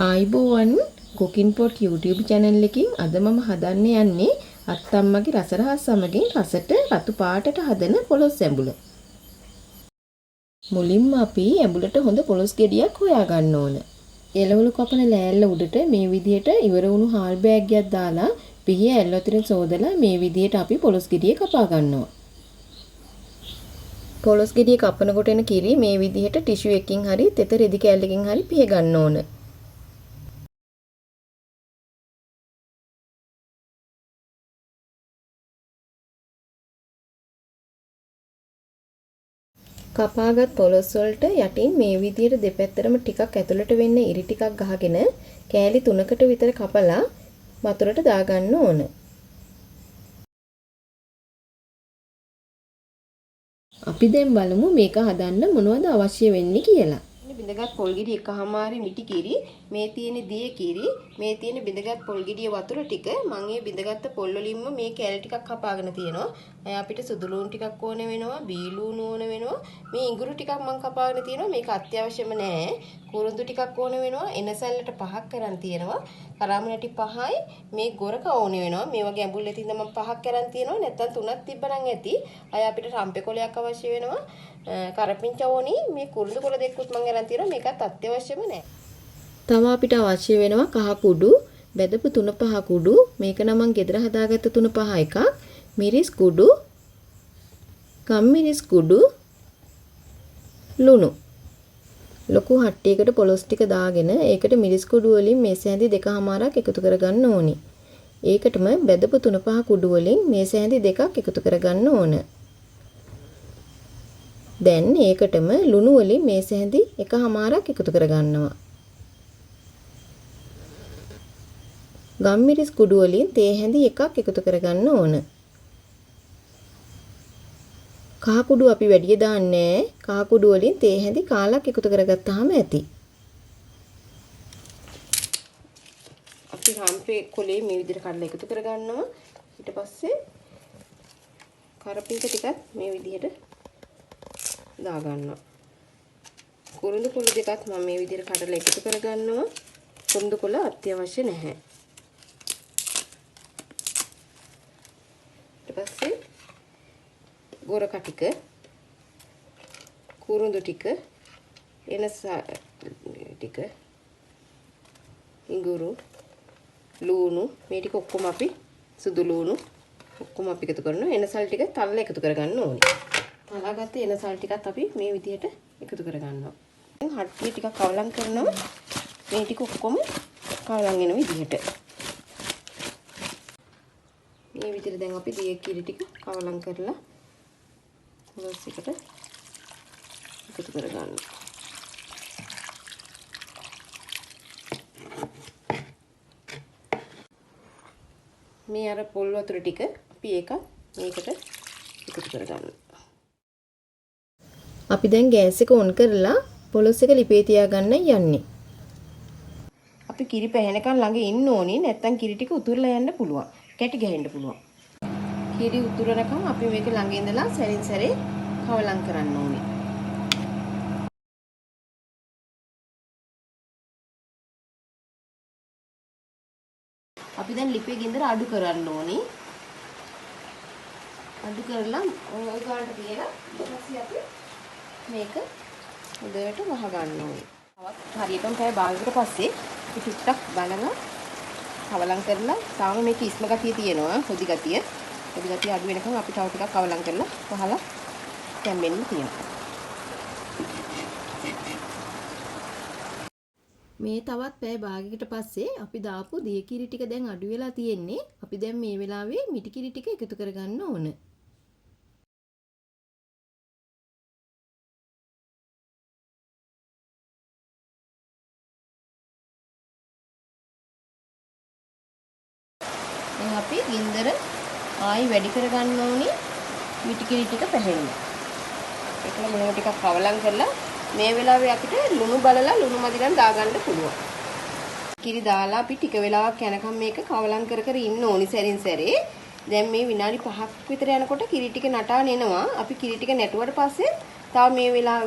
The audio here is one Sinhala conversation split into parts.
ආයිබෝවන් cooking pot YouTube channel එකකින් අද මම හදන්න යන්නේ අත්තම්මගේ රසරහස් සමගින් රසට රතු පාටට හදන පොලොස් ඇඹුල. මුලින්ම අපි ඇඹුලට හොඳ පොලොස් ගෙඩියක් හොයා ගන්න ඕන. එළවලු කපන ලෑල්ල උඩට මේ විදිහට ඉවර වුණු හාල් බෑග්යක් දාලා පිහිය ඇල් වතුරෙන් සෝදලා මේ විදිහට අපි පොලොස් ගෙඩිය කපා ගන්නවා. පොලොස් ගෙඩිය කපනකොට එන කිරි මේ විදිහට ටිෂු එකකින් හරි තෙත රෙදි කෑල්ලකින් හරි පිහ ගන්න ඕන. කපාගත් පොලොස් වලට යටින් මේ විදිහට දෙපැත්තටම ටිකක් ඇතුළට වෙන්න ඉරි ටිකක් ගහගෙන කෑලි 3කට විතර කපලා වතුරට දාගන්න ඕන. අපි දැන් බලමු මේක හදන්න මොනවද අවශ්‍ය වෙන්නේ කියලා. බිඳගත් පොල් ගෙඩි එකමාරි මිටි කිරි, මේ තියෙන දිය කිරි, මේ තියෙන බිඳගත් පොල් ගෙඩිය වතුර ටික මම මේ බිඳගත් පොල් වලින්ම මේ කෑලි ටිකක් කපාගෙන තියෙනවා. අපිට සුදු ලුණු ටිකක් ඕන වෙනවා, බී ලුණු ඕන වෙනවා. මේ ඉඟුරු ටිකක් මම කපාගෙන තියෙනවා. මේක අත්‍යවශ්‍යම නෑ. කුරුඳු ටිකක් ඕන වෙනවා. එනසල්ලට 5ක් කරන් තියෙනවා. කරාම නැටි 5යි. මේ ගොරක ඕන වෙනවා. මේ වගේ ඇඹුල් ඇතින්ද මම 5ක් කරන් තියෙනවා. නැත්තම් 3ක් තිබ්බනම් ඇති. අය අපිට රම්පේ කොලයක් අවශ්‍ය වෙනවා. කරපිංච ඕනි මේ කුරුඳු කොළ දෙකකුත් මම අරන් තියෙනවා. මේකත් අත්‍යවශ්‍යම නෑ. තව අපිට අවශ්‍ය වෙනවා කහ කුඩු, බෙදපු 3-5 කුඩු. මේක නම් මම ගෙදර හදාගත්ත 3-5 එකක්. මිරිස් කුඩු, ගම්මිරිස් කුඩු, ලුණු. ලොකු හට්ටියකට පොලොස් ටික දාගෙන ඒකට මිරිස් කුඩු වලින් මේස හැඳි 2කමාරක් එකතු කරගන්න ඕනි. ඒකටම බෙදපු 3-5 කුඩු වලින් මේස හැඳි 2ක් එකතු කරගන්න ඕන. දැන් ඒකටම ලුණු වලින් මේස හැඳි 1කමාරක් එකතු කරගන්නවා. ගම්මිරිස් කුඩු වලින් තේ හැඳි 1ක් එකතු කරගන්න ඕන. කහ කුඩු අපි වැඩි දාන්නේ නැහැ. කහ කුඩු වලින් තේ හැඳි කාලක් එකතු කරගත්තාම ඇති. අපි රම්පේ කොලේ මේ විදිහට කඩලා එකතු කරගන්නවා. ඊට පස්සේ කරපිංච ටිකත් මේ විදිහට දා ගන්නවා. කුරුඳු කොළ දෙකත් මම මේ විදිහට කඩලා එකතු කරගන්නවා. කුරුඳු කොළ අත්‍යවශ්‍ය නැහැ. ඊට පස්සේ ගොරක ටික, කුරුඳු ටික, එනස ටික, ඉඟුරු, ලුණු මේ ටික ඔක්කොම අපි සුදු ලුණු ඔක්කොම අපි එකතු කරනවා. එනසල් ටික තල්ලා එකතු කරගන්න ඕනේ. තලාගත්තේ එනසල් ටිකත් අපි මේ විදිහට එකතු කරගන්නවා. දැන් හට්ටිය ටිකක් කවලම් කරනවා. මේ ටික ඔක්කොම කවලම් වෙන විදිහට. මේ විදිහට දැන් අපි දිය කිරි ටික කවලම් කරලා පොලොස් එකට එකතු කරගන්නවා. මේ අර පොල් වතුර ටික අපි මේකට එකතු කරගන්නවා. අපි දැන් ගෑස් එක ඔන් කරලා පොලොස් එක ලිපේ තියාගන්න යන්නේ. අපි කිරි පැහැෙනකන් ළඟ ඉන්න ඕනේ. නැත්තම් කිරි ටික උතුරලා යන්න පුළුවන්. කැටි ගහන්න පුළුවන්. කිරි උතුරනකම් අපි මේක ළඟ ඉඳලා සැරින් සැරේ කවලම් කරන්න ඕනේ. අපි දැන් ලිපේ ගින්දර අඩු කරන්න ඕනේ. අඩු කරලා ඔය ගානට තියලා ඊපස්සේ අපි මේක හොඳට වහ ගන්න ඕනේ. තවත් හරියටම පැය භාගයකට පස්සේ අපි ටිකක් බලලා කවලම් කරලා තාම මේක ඉස්ම ගතිය තියෙනවා. හොදි ගතිය අඩු වෙනකන් අපි තව ටිකක් කවලම් කරලා වහලා තැම්බෙන්න තියෙනවා. මේ තවත් පැය භාගයකට පස්සේ අපි දාපු දිය කිරි ටික දැන් අඩු වෙලා තියෙන්නේ. අපි දැන් මේ වෙලාවේ මිටි කිරි ටික එකතු කරගන්න ඕන. දැන් අපි ගින්දර ආයි වැඩි කරගන්න ඕනේ මිටි කිරි ටික පැහැෙන්න. ඒකල මොනවා ටිකක් කවලම් කරලා මේ වෙලාවේ අපිට ලුණු බලලා ලුණු මදි නම් දාගන්න පුළුවන්. කිරි දාලා අපි ටික වෙලාවක් යනකම් මේක කවලම් කර කර ඉන්න ඕනි සැරින් සැරේ. දැන් මේ විනාඩි 5ක් විතර යනකොට කිරි ටික නටාන එනවා. අපි කිරි ටික නැටුවට පස්සේ තව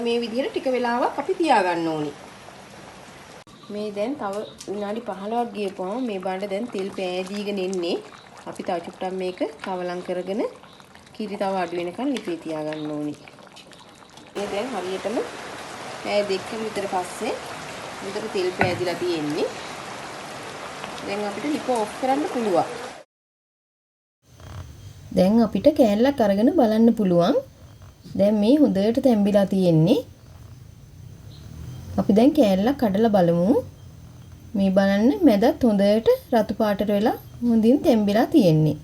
මේ විදිහට ටික වෙලාවක් අපි තියාගන්න ඕනි. මේ දැන් තව විනාඩි 15ක් ගියපුවම මේ බණ්ඩ දැන් තෙල් පෑදීගෙන එන්නේ. අපි තව චුට්ටක් මේක කවලම් කරගෙන කිරි තව අඩු වෙනකන් ලිපේ තියාගන්න ඕනි. මේ දැන් හරියටම පැය දෙකකින් විතර පස්සේ විතර තෙල් පෑදිලා තියෙන්නේ. දැන් අපිට ලිප ඔෆ් කරන්න පුළුවන්. දැන් අපිට කෑල්ලක් අරගෙන බලන්න පුළුවන්. දැන් මේ හොඳට තැම්බිලා තියෙන්නේ. අපි දැන් කෑල්ලක් කඩලා බලමු. මේ බලන්න මැදත් හොඳට රතු පාටට වෙලා හොඳින් තැම්බිලා තියෙන්නේ.